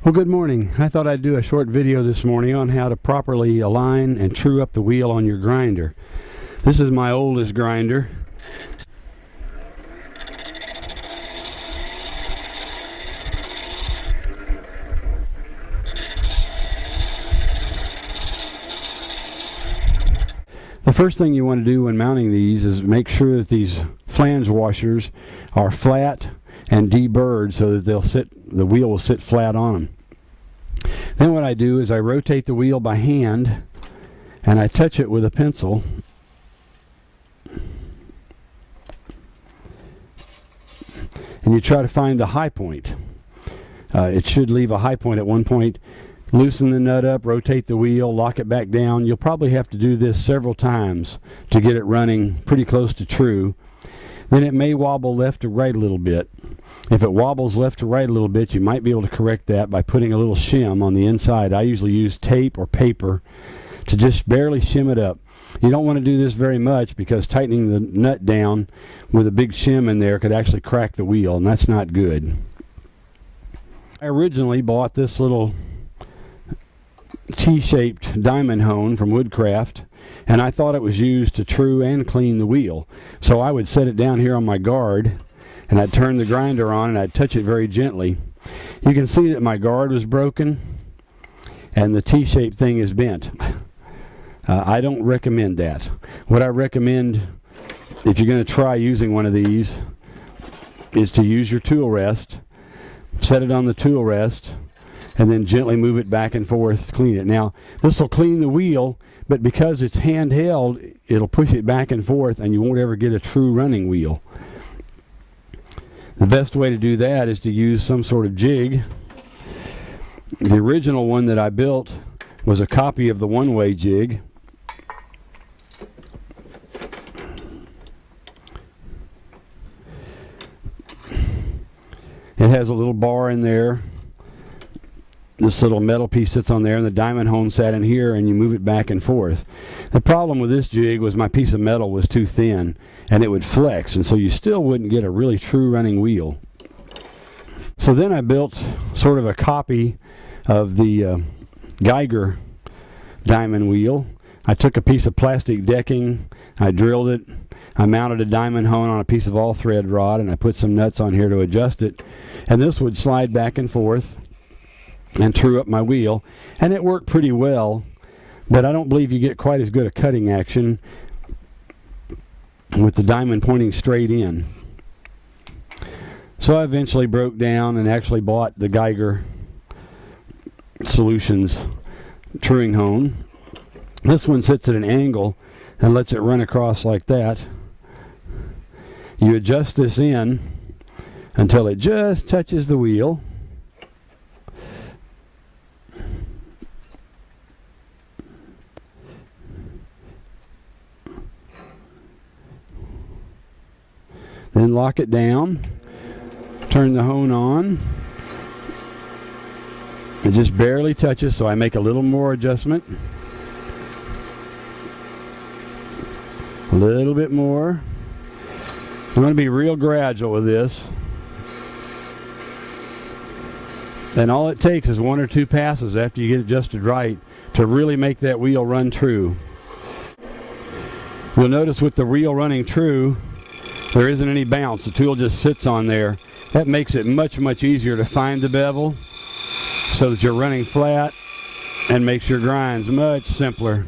Well, good morning. I thought I'd do a short video this morning on how to properly align and true up the wheel on your grinder. This is my oldest grinder. The first thing you want to do when mounting these is make sure that these flange washers are flat and deburred so that the wheel will sit flat on them. Then what I do is I rotate the wheel by hand and I touch it with a pencil. And you try to find the high point. It should leave a high point at one point. Loosen the nut up, rotate the wheel, lock it back down. You'll probably have to do this several times to get it running pretty close to true. Then it may wobble left to right a little bit. If it wobbles left to right a little bit, you might be able to correct that by putting a little shim on the inside. I usually use tape or paper to just barely shim it up. You don't want to do this very much because tightening the nut down with a big shim in there could actually crack the wheel, and that's not good. I originally bought this little T-shaped diamond hone from Woodcraft, and I thought it was used to true and clean the wheel. So I would set it down here on my guard, and I'd turn the grinder on and I'd touch it very gently. You can see that my guard was broken and the T-shaped thing is bent. I don't recommend that. What I recommend, if you're going to try using one of these, is to use your tool rest, set it on the tool rest, and then gently move it back and forth, clean it. Now, this will clean the wheel, but because it's handheld, it'll push it back and forth and you won't ever get a true running wheel. The best way to do that is to use some sort of jig. The original one that I built was a copy of the one-way jig. It has a little bar in there. This little metal piece sits on there, and the diamond hone sat in here, and you move it back and forth. The problem with this jig was my piece of metal was too thin, and it would flex, and so you still wouldn't get a really true running wheel. So then I built sort of a copy of the Geiger diamond wheel. I took a piece of plastic decking, I drilled it, I mounted a diamond hone on a piece of all-thread rod, and I put some nuts on here to adjust it, and this would slide back and forth and true up my wheel, and it worked pretty well, but I don't believe you get quite as good a cutting action with the diamond pointing straight in. So I eventually broke down and actually bought the Geiger Solutions truing hone. This one sits at an angle and lets it run across like that. You adjust this in until it just touches the wheel. Then lock it down, turn the hone on. It just barely touches, so I make a little more adjustment. A little bit more. I'm going to be real gradual with this. And all it takes is one or two passes after you get it adjusted right to really make that wheel run true. You'll notice with the wheel running true, there isn't any bounce. The tool just sits on there. That makes it much, much easier to find the bevel so that you're running flat and makes your grinds much simpler.